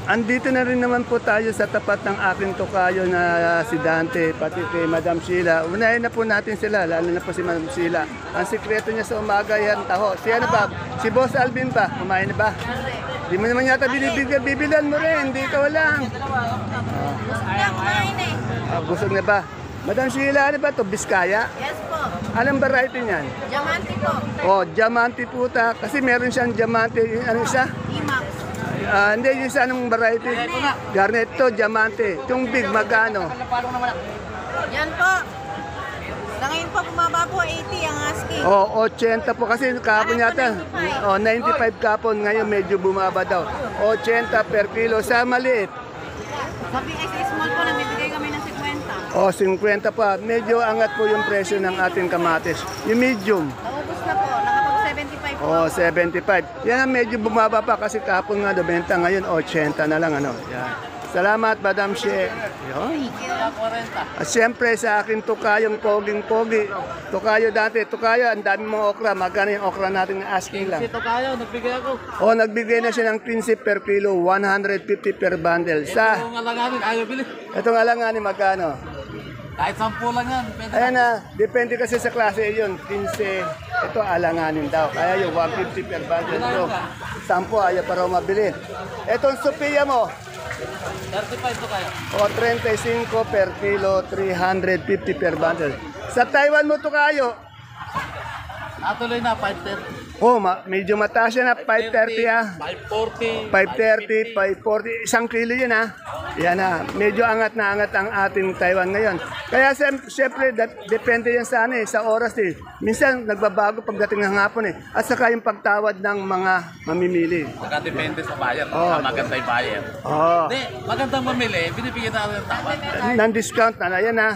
andito na rin naman po tayo sa tapat ng aking tokayo na si Dante, pati kay Madam Sheila. Unahin na po natin sila, lalo na po si Madam Sheila. Ang sikreto niya sa umaga yan, taho. Si ano ba? Si Boss Alvin ba? Kumain na ba? Di mo naman yata bibilan mo rin, dito lang. Busog na ba? Madam Sheila, ano ba ito? Biskaya? Yes po. Anong variety niyan? Diamante po. Oh, diamante po ta. Kasi meron siyang diamante. Ano siya? Imax. Hindi, yung sa anong variety? Garnet to, diamante. Yung big, magkano? Yan po. Sa ngayon po, bumaba po 80 ang asking. Oh, 80 po kasi kahapon yata. 95. Oh, 95 kahapon. Ngayon medyo bumaba daw. 80 per kilo. Sa maliit. Sabi ay sa small po, namibigay kami ng 50. Oh, 50 pa. Medyo angat po yung presyo ng ating kamatis. Yung medium. Naubos na po. Nakapag 75 po. Oh, 75. Yan ang medyo bumaba pa kasi kahapon nga benta ngayon 80 na lang ano. Yan. Salamat, Madam She. Yun. At siyempre sa akin tukayong poging-pogi. Tukayo dati. Tukayo, ang dami mong okra. Magkano yung okra natin na asking lang? Si Tokayo, nagbigay ako. Oh, nagbigay na siya ng 15 per kilo, 150 per bundle. Sa Itong alanganin, ayaw bili. itong alanganin magkano? Kahit 10 lang yan. Pwede. Ayan na, depende kasi sa klase yun. 15, ito alanganin daw. Kaya yung 150 per bundle. Ito, 10 ayaw pa raw mabili. Itong Sophia mo, 35 Tokayo. o 35 per kilo, 350 per bundle. Sa Taiwan mo to kayo, Natuloy na, 530. oh, medyo mataas yan na, 530 ah. 540. 530, 540, isang kilo yun ha. Yan ha, medyo angat na angat ang ating Taiwan ngayon. Kaya siyempre, depende yan sa, ano, sa oras eh. Minsan nagbabago pagdating ng hapon eh. At saka yung pagtawad ng mga mamimili. Nakadepende sa buyer. Oh. Maganda yung buyer. Oh, Hindi, magandang mamili. Binibigyan natin ng tawad. non-discount na yan ha.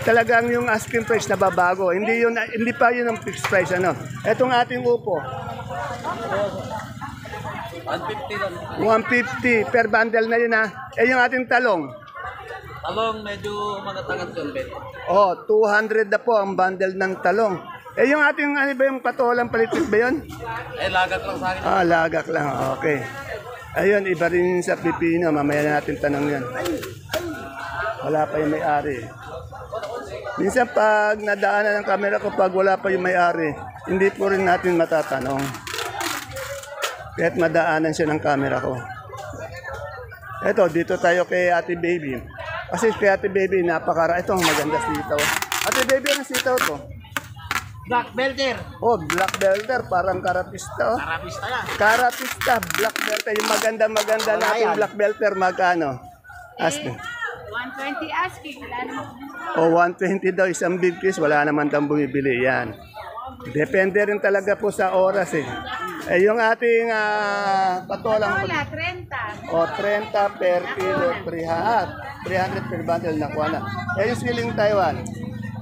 Talagang yung asking price na babago. Hindi pa yun ang fixed price ano. Etong ating upo, 150 lang. 150 per bundle na yun ha. Eh yung ating talong, Talong, medyo manatagat yun, Bet. oh, 200 na po ang bundle ng talong. Eh yung ating ano ba yung patolang palitik ba yun? Eh, lagak lang sa akin. Ah, lagak lang. Okay. Ayun, iba rin sa pipino. Mamaya natin tanong yan. Wala pa yung may-ari. Minsan pag nadaanan ng camera ko, pag wala pa yung may-ari, hindi po rin natin matatanong. Kahit madaanan siya ng camera ko. Eto, dito tayo kay Ate Baby. Kasi kay Ate Baby, napakara. Ito, ang maganda sitaw. Ate Baby, anong sitaw to? Black Belter. Oh, black belter, parang karapista. Oh. Karapista yan. Karapista, black belter. Yung maganda-maganda natin black belter, magkano? Asking. 120 asking. Wala naman. O 120 daw, isang big piece, wala naman tayong bumibili. Yan. Depende rin talaga po sa oras eh. Eh yung ating patolang, Wala, 30. o 30 per kilo, 300 per bundle nakuha na. Eh yung siling Taiwan,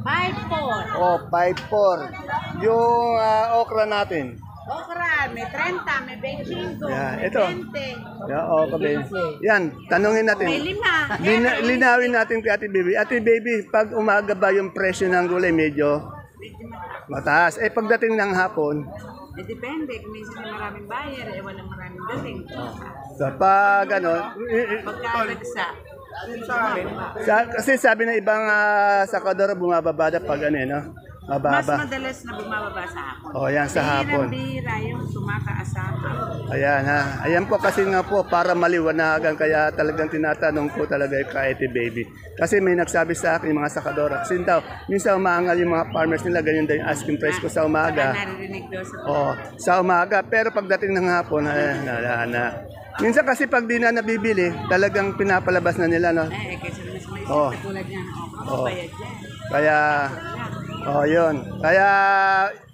5-4. o 5-4. Yung okra natin, Okra, may 30, may 25, Yan, may ito. 20. yeah, okay. Yan, tanungin natin. May 5. Linawin natin kay Ate Baby. Ate Baby, pag umaga ba yung presyo ng gulay medyo mataas? Eh pagdating ng hapon, Depende. Kung minsan may maraming buyer, walang maraming dating. sa pag ano, Pagkadagsa. kasi sabi ng ibang sakadora bumababa na pag ano, no? Mas Mababa. madalas na bumababa sa hapon. O yan sa hapon. Bihira yung tumataas sa hapon. Ayan ha. Ayan po kasi nga po para maliwanagan kaya talagang tinatanong ko talaga yung kay Ate Baby. Kasi may nagsabi sa akin yung mga sakadora. Kasi daw, minsan umaangal yung mga farmers nila, ganyan daw yung asking price ko sa umaga. Naririnig daw sa Oh, sa umaga. Pero pagdating ng hapon, wala na. Minsan kasi pag di na nabibili, talagang pinapalabas na nila, no? kaysa naman sa may Oh. tulad niya. Oh. Bayad yan. Kaya, oh, yun. Kaya,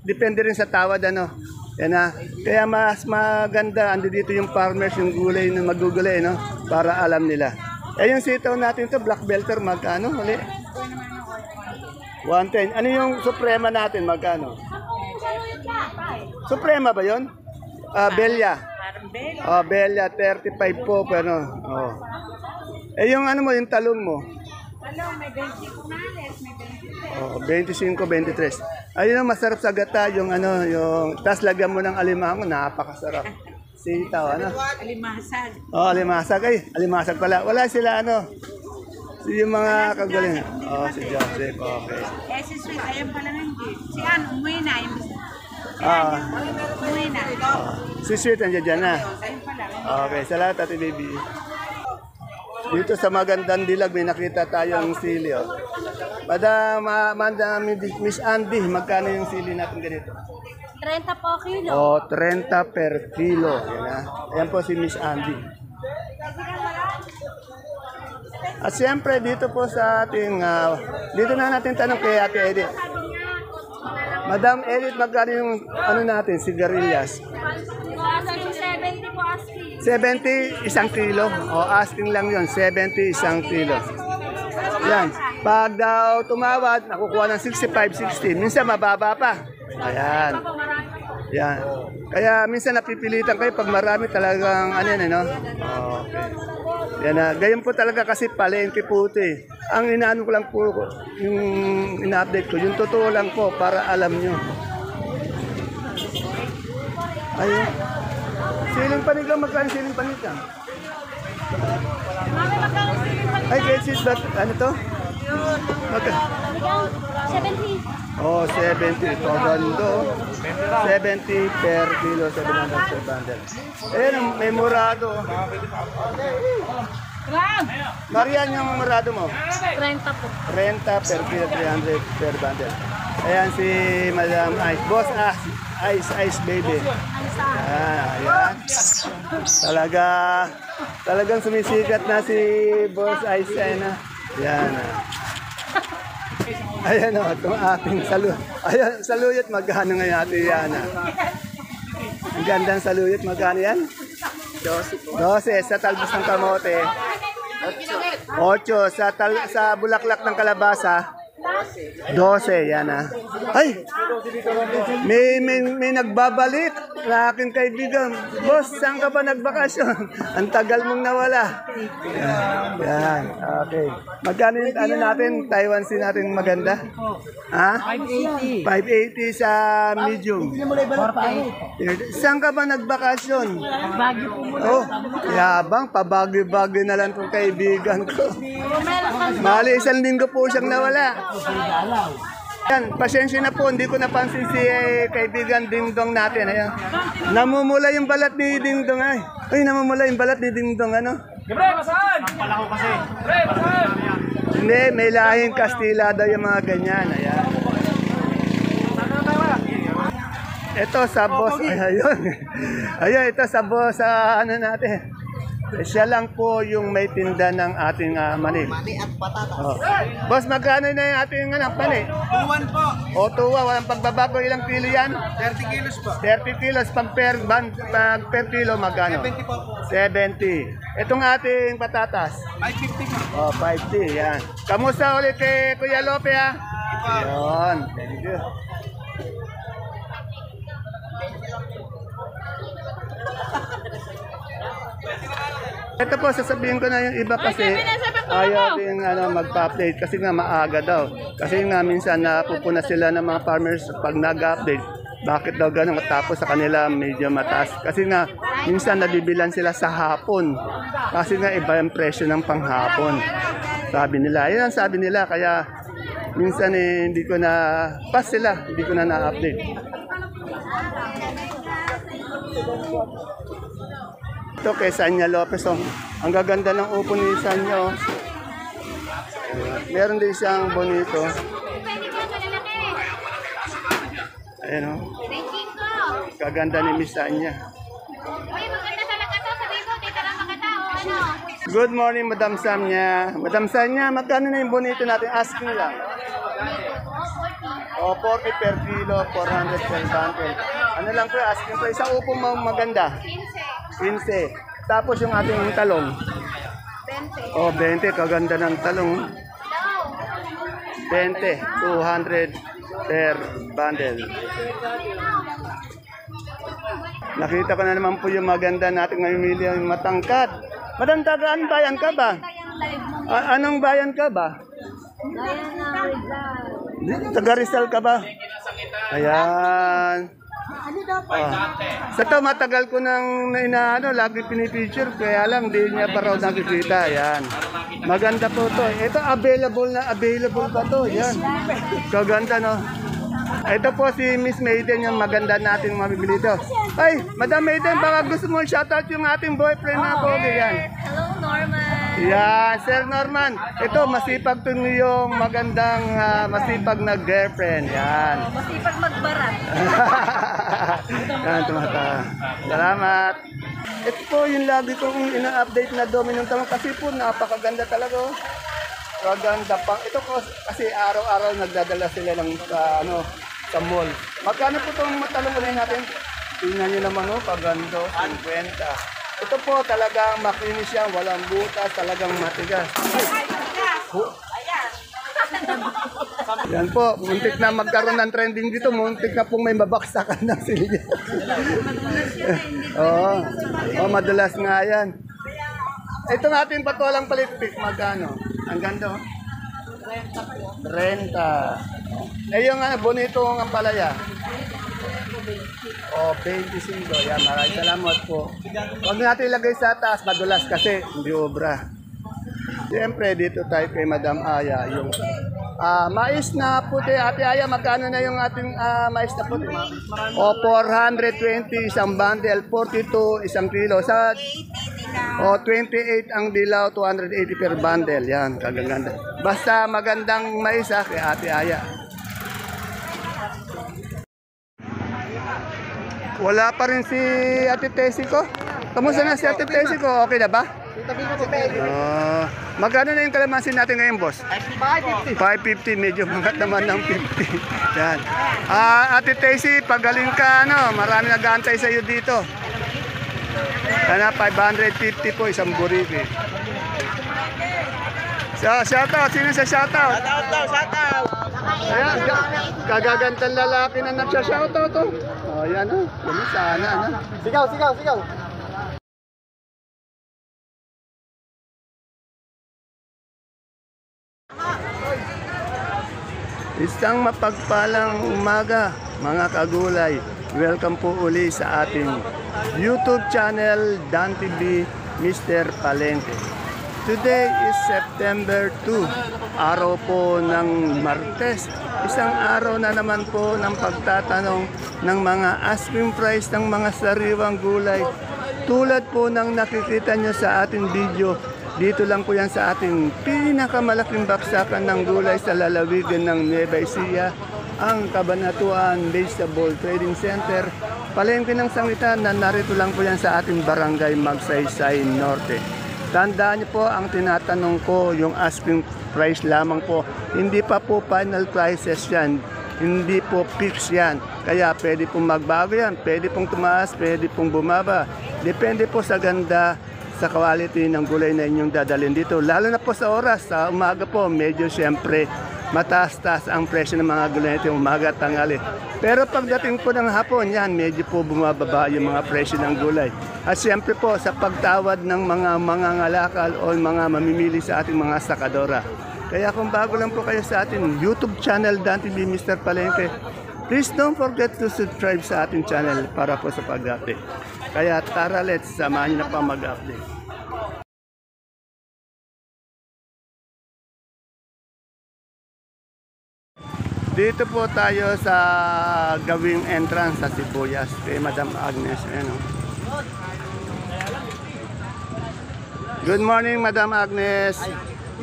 depende rin sa tawad, ano? Yan na. Kaya mas maganda, andi dito yung farmers, yung gulay na magugulay, no? Para alam nila. Eh, yung sitaw natin to black belter, magkano? Uli? 110. Ano yung suprema natin, magkano? Suprema ba yun? Belia. Parang bela. Oh, Belia, 35 po, pero, oh. Eh, yung ano mo, yung talong mo? Alam, may 25 males, may 23. Oh, 25, 23. Ayun ang masarap sa gata, yung ano, yung tas lagyan mo ng alimango, napakasarap. Sitaw, ano? Alimasag. Oh, alimasag. Ay, alimasag pala. Wala sila, ano? Yung mga kagaling. Oh, si Joseph. Okay. Eh, si Sweet, ayun pala ng gift. Si Ann, umuwi na. Ah, Umuwi na. si Sweet, nandiyan dyan na. Ayun pala. Okay, salamat Ate Baby. Dito sa magandang dilag, may nakita tayong sili. Oh. Madam, Miss Andy, magkano yung sili natin ganito? 30 po kilo. Oh, 30 per kilo. Yan, ah. Ayan po si Miss Andy. At siyempre, dito po sa ating, dito na natin tanong kay Ate Edith. Madam Edith, magkano yung ano natin, sigarilyas? 70 po asking. 70, isang kilo. O, asking lang yon 70, isang kilo. Yan. Pag daw tumawad, nakukuha ng 65, 60. Minsan mababa pa. Ayan. Yan. Kaya minsan napipilitan kayo pag marami talagang ano yan, no? Okay. Yan na. Ganyan po talaga kasi palengke po ito eh. Ang inaano ko lang po, yung ina-update ko, yung totoo lang po para alam nyo. Ayun. Siling panigang, magkano siling panigang? Ay, guys, is that, ano to? Magkano? 70. Oh, 70. Todondo. 70 per kilo, 700 per bundle. Ayan, may murado. Marian yung murado mo? 30 po. 30 per kilo, 300 per bundle. Ayan si Madam Ice. Boss Ice Baby. Ayan. Talagang sumisikat na si Boss Ice. Ayan. Ayan o, itong ating ayan, saluyot, magkano ngayon ate Yana? Ang gandang saluyot, magkano yan? 12 sa talbos ng kamote. 8 sa bulaklak ng kalabasa. 12, yan ah. Ay! May nagbabalik na aking kaibigan. Boss, saan ka ba nagbakasyon? Ang tagal mong nawala. Yan, okay. Magkano yung ano natin, Taiwan Sea natin maganda? Ha? 580. 580 sa medium. Saan ka ba nagbakasyon? Bagyo po muna. Oh, yabang, pabagyo-bagyo na lang itong kaibigan ko. Mali, 1 linggo po siyang nawala. Yan, pasensya na po, hindi ko napansin si kaibigan Dingdong natin. Ayan. Namumula yung balat ni Dingdong ay. Ay, namumula yung balat ni Dingdong ano? Libre, masaan? Ang pala ko kasi. Libre, masaan? Hindi, may lahing Kastila daw yung mga ganyan. Ayan. Ito sa boss, ayun. Ayun, ito sa boss, ano natin. Siya lang po yung may tinda ng ating mani. Mani at patatas. Oh. Boss, magkano na yung ating mani? 2-1 po. O, tuwa, walang pagbabago. Ilang kilo yan? 30 kilos po. 30 kilos pag per kilo, magkano? 70 po. 70. Itong ating patatas. 550 po. O, 50, yan. Kamusta ulit kay Kuya Lope, ha? Yan, thank you. Ito po, sasabihin ko na yung iba kasi ayaw din magpa-update kasi nga maaga daw. Kasi nga minsan napupuna sila ng mga farmers pag nag-update. Bakit daw ganun? Tapos sa kanila medyo mataas. Kasi nga minsan nabibilan sila sa hapon. Kasi nga iba yung presyo ng panghapon. Sabi nila. Yan ang sabi nila. Kaya minsan hindi ko na pass sila. Hindi ko na na-update. Ito kay Sanya Lopez. Oh. Ang gaganda ng upo ni Sanya. Oh. Meron din siyang bonito. Ayan o. Kaganda ni Miss Sanya. Good morning, Madam Sanya. Madam Sanya, magkano na yung bonito natin? Asking lang. O, 40 per kilo, 400 per bundle. Ano lang po, asking po. Isang upo mo maganda. 15. Tapos yung ating talong. 20. Oh, 20. Kaganda ng talong. 20. 200 per bundle. Nakita ko na naman po yung maganda natin ngayon yung matangkad. Madam, tagaan bayan ka ba? Anong bayan ka ba? Bayan na Rizal. Taga Rizal ka ba? Ayan. Sa to, matagal ko nang inaano, lagi pinipicture, kaya lang di niya pa raw nakikita. Yan. Maganda po to. Ito, available pa to. Yan. Kaganda, no? Ito po si Miss Maiden, yung maganda nating mabibili ito. Ay, Madam Maiden, baka gusto mo shoutout yung ating boyfriend na po. Yan. Hello, Norman. Yeah, Sir Norman. Ito, masipag to yung magandang, masipag na girlfriend. Yan. Masipag magbarat. Yan, tumata. Salamat. Ito po yung lagi kong ina-update na Dominong Tamang kasi po napakaganda talaga. Oh. Kaganda pa. Ito po kasi araw-araw nagdadala sila ng sa mall. Magkano po itong matalong ulit natin? Tingnan nyo naman, oh, kaganda, 50. Ito po talagang makinis yan, walang butas, talagang matigas. Yan po, muntik na magkaroon ng trending dito, muntik na pong may mabaksakan ng silya. Oo, madulas nga yan. Itong ating patulang palitpik, magkano? Ang ganda, oh. 30. Eh, yung bonito ng palaya. O, 25. Yan, maraming salamat po. Huwag natin ilagay sa taas, madulas kasi hindi obra. Siyempre, dito tayo kay Madam Aya. Yung mais na puti. Ate Aya, magkano na yung ating mais na puti? O, 420 isang bundle, 42 isang kilo. Sa 28 ang dilaw, 280 per bundle. Yan, kagaganda. Basta magandang mais kay Ate Aya. Wala pa rin si Ate Tessie ko. Kamusta na si Ate Tessie ko? Okay na ba? Magkano na yung kalamansin natin ngayon, boss? 550. 550, medyo mangat naman ng 50. Yan. Ate Tessie, pagaling ka, marami nag-aantay sa iyo dito. Sana 550 po isang buriki. So, shoutout. Sino sa shoutout? Shoutout! Ayan, kagagantan lalaki na nagsha-shoutout. Oh, yan o. Yan sana. Sigaw! Isang mapagpalang umaga, mga kagulay. Welcome po uli sa ating YouTube channel, Dan TV, Mr. Palengke. Today is September 2, araw po ng Martes. Isang araw na naman po ng pagtatanong ng mga asking price ng mga sariwang gulay. Tulad po ng nakikita nyo sa ating video, dito lang po yan sa ating pinakamalaking baksakan ng gulay sa lalawigan ng Nueva Ecija, ang Cabanatuan Vegetable Trading Center, palengke ng sangitan na narito lang po yan sa ating barangay Magsaysay Norte. Tandaan niyo po, ang tinatanong ko, yung asking price lamang po. Hindi pa po final prices yan. Hindi po fix yan. Kaya pwede pong magbago yan. Pwede pong tumaas, pwede pong bumaba. Depende po sa ganda, sa quality ng gulay na inyong dadalhin dito. Lalo na po sa oras, sa umaga po, medyo siyempre mataas-taas ang presyo ng mga gulay nito, umaga at tanghali. Pero pagdating po ng hapon, yan, medyo po bumababa yung mga presyo ng gulay. At siyempre po, sa pagtawad ng mga ngalakal o mga mamimili sa ating mga sakadora. Kaya kung bago lang po kayo sa ating YouTube channel, Dan TV Mr. Palengke, please don't forget to subscribe sa ating channel para po sa pag-update. Kaya tara, let's samahan niyo na pa mag-update. Dito po tayo sa gawing entrance sa Sibuyas kay Madam Agnes. Ayan, oh. Good morning, Madam Agnes.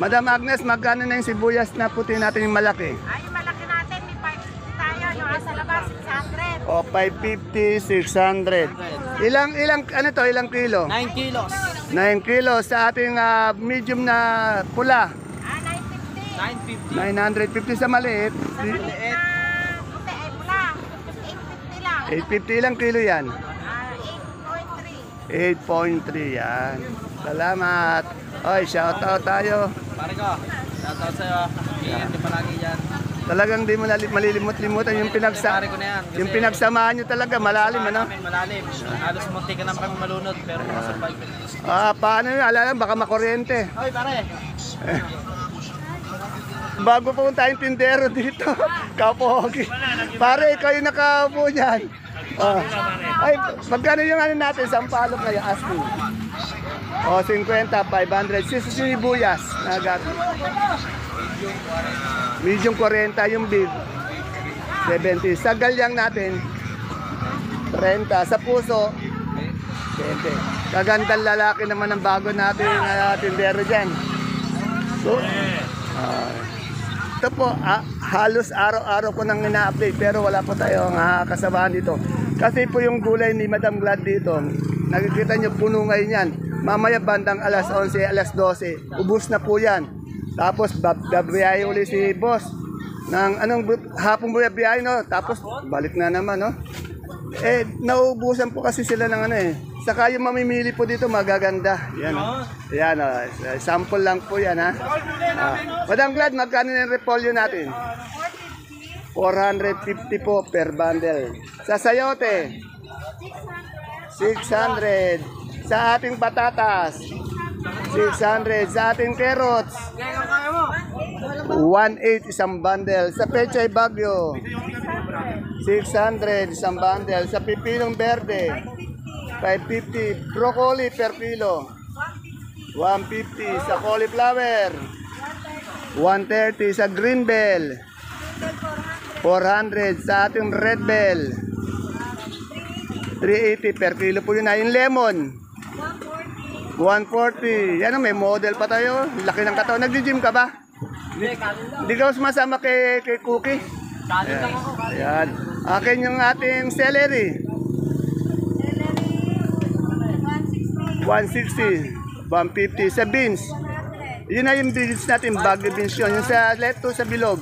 Madam Agnes, magkano na yung sibuyas na puti natin yung malaki? Ay, yung malaki natin, may 550 tayo. Yung asa labas, 600. O, 550, 600. Ilang kilo? 9 kilos. 9 kilos sa ating medium na pula. 950. 950 sa maliit. Puti ay pula. 850 lang. 850 ilang kilo yan? 8.3. 8.3 yan. Salamat. Oy, shout out tayo. Pare ko, shoutout sa'yo. Ingat din palagi dyan. Talagang di mo malilimot-limutan yung Pare ko na yan. yung pinagsamahan nyo talaga malalim, ano? Malalim. Halos munti ka na kami malunod pero nakasurvive. Paano yun? Alam, baka makuryente. Oy, pare. Bago po tayong tindero dito. Kapogi. Pare, ikaw yung nakaupo dyan. Oh. Ay, magkano yung ano natin, sampalok na yung asking? O, 50, 500. Sibuyas na gato. Medium 40 yung big. 70. Sa galyang natin, 30. Sa puso, 20. Kagandang lalaki naman ang bago natin tindero dyan. So, ito po, halos araw-araw ko nang ina-update pero wala po tayong kasamahan dito. Kasi po yung gulay ni Madam Glad dito, nakikita nyo puno ngayon yan. Mamaya bandang alas 11, alas 12, ubus na po yan. Tapos babiyahe uli si boss ng hapong biyahe, no? Tapos balik na naman, no? Eh, nauubusan po kasi sila ng Saka yung mamimili po dito magaganda. Yan. Yan, sample lang po yan, ha. Madam Glad, magkano yung repolyo natin? 450 po per bundle. Sa sayote, 600. Sa ating patatas, 600. Sa ating carrots, 1.8 isang bundle. Sa pechay bagyo, 600 isang bundle. Sa pipinong berde, 550. Broccoli per kilo, 150. Sa cauliflower, 130. Sa green bell, 400. Sa ating red bell, 380 per kilo po yun. Yung lemon, 140. Yan, may model pa tayo. Laki ng katawan. Nag-gym ka ba? Hindi ka sumasama kay Cookie? Ayan. Akin yung ating celery. 160. 150. Sa beans. Yun na yung beans natin. Bagyo beans yun. Yung sa lettuce sa bilog.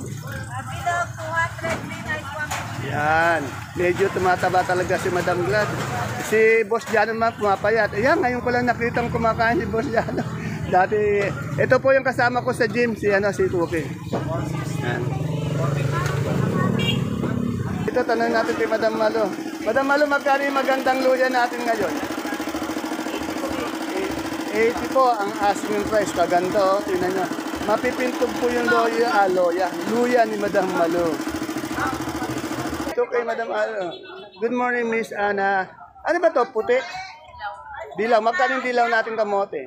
Yan. Medyo tumataba talaga si Madam Glad. Si Boss Jano naman pumapayat. Ayan, ngayon ko lang nakitang kumakain si Boss Jano. Dati, ito po yung kasama ko sa gym, si Cookie. Yan. Ito, tanong natin kay Madam Malo. Madam Malo, magkano yung magandang luya natin ngayon? 80 po ang asking price. Kaganda, oh. Tingnan nyo. Mapipintog po yung luya ni Madam Malo. Ito kay Madam Malo. Good morning, Miss Ana. Ano ba to? Puti? Dilaw. Magkano yung dilaw natin kamote?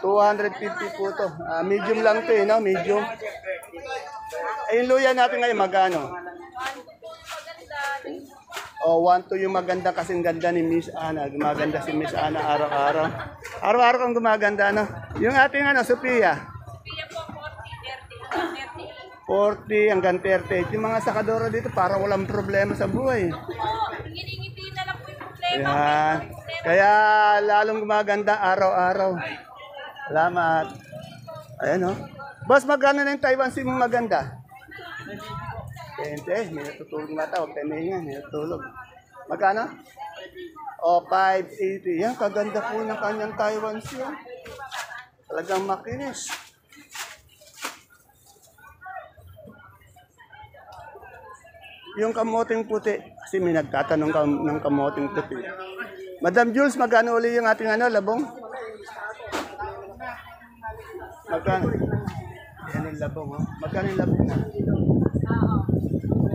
250 po to. Medium lang to, no? Medium. Yung luya natin ngayon, magkano? O, 1-2 yung maganda kasing ganda ni Miss Ana. Gumaganda si Miss Ana araw-araw. Araw-araw kang gumaganda, no? Yung ating Sophia. 40 hanggang 38. Yung mga sakadora dito para walang problema sa buhay. Ngiti na lang po yung problema. Yan. Kaya lalong gumaganda araw-araw. Salamat. Ayan, oh. Boss, magkano na yung Taiwan SIM maganda? 20. May natutulog mata. Huwag tayo mahingan. May natutulog. Magkano? O, 580. Yan, kaganda po ng kanyang Taiwan SIM. Talagang makinis. Yung kamoting puti. Kasi may nagtatanong ng kamoting puti. Madam Jules, magkano uli yung ating labong? Magkano? Yan yung labong, oh. Magkano yung labong na?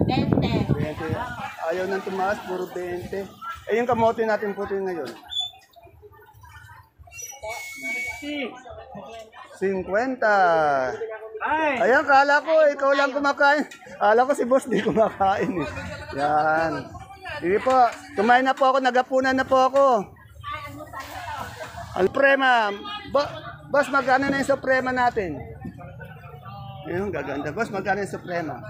20. Ayaw nang tumaas, puro 20. Eh, yung kamote natin puti ngayon? 50. Ayan, kala ko, ikaw lang kumakain. Kala ko si boss di kumakain. Yan. Sige po, kumain na po ako, nagapunan na po ako. Alprema. Boss, magkano na yung suprema natin? Ayun, gaganda. Boss, magkano yung suprema?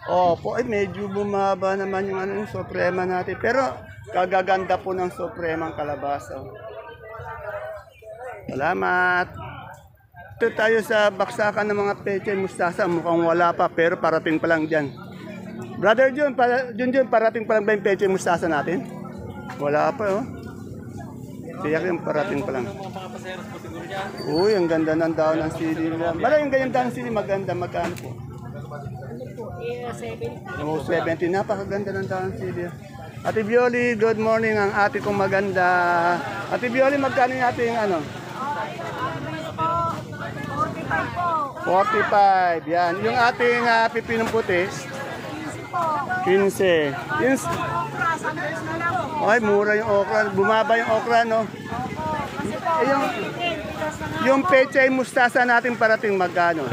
Opo, medyo bumaba naman yung suprema natin. Pero, kagaganda po ng supremang kalabasa. Salamat. Ito tayo sa baksakan ng mga peche mustasa. Mukhang wala pa, pero parating pa lang dyan. Brother Jun, parating pa lang ba yung peche mustasa natin? Wala pa, oh. Tiyak yung parating pa lang. Uy, ang ganda ng daon ng sili nila. Bala yung ganyan daon ng sili, maganda. Magkano po? 70. Oh, 70. Napakaganda ng daon ng sili. Ate Bioli, good morning. Ang ate kong maganda. Ate Bioli, magkano yung ating 45. Yan. Yung ating pipinong puti, 15. 15. Yung, ay, mura yung okra. Bumaba yung okra, no? Eh, yung pechay mustasa natin parating magkano?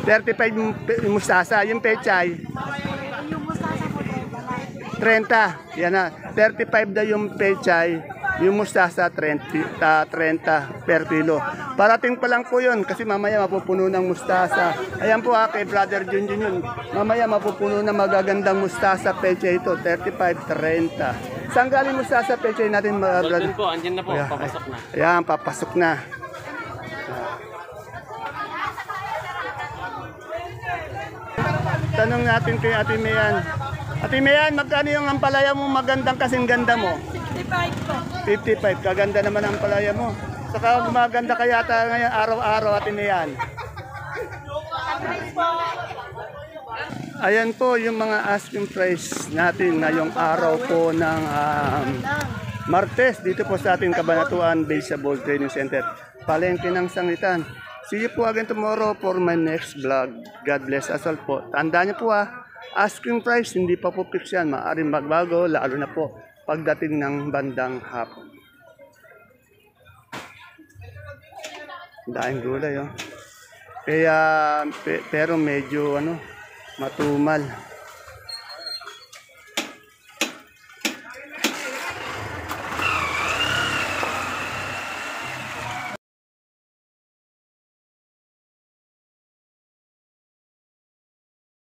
35 yung mustasa. Yung pechay? 30. Yan na. 35 na yung pechay. Yung mustasa, 30 per kilo. Parating pa lang po yun kasi mamaya mapupuno ng mustasa. Ayan po kay Brother Junjun yun. Mamaya mapupuno ng magagandang mustasa pechay ito. 35, 30. Saan galing mustasa pechay natin, brother? Doon po, andyan na po, papasok na. Ayan, papasok na. Tanong natin kay Ate Mayan. Ate Mayan, magkano yung ampalaya mo magandang kasing ganda mo? 55 po. 55. Kaganda naman ang ampalaya mo. Saka gumaganda ka yata ngayon araw-araw, Ate Mayan. Ayan po yung mga asking price natin ngayong araw po ng Martes dito po sa ating Kabanatuan Vegetable Training Center. Palengke ng Sangitan. See you po again tomorrow for my next vlog. God bless us all po. Tandaan niyo po asking price hindi pa po fix yan. Maaaring magbago lalo na po pagdating ng bandang hapon. Daing gulay oh. Kaya pero medyo matumal.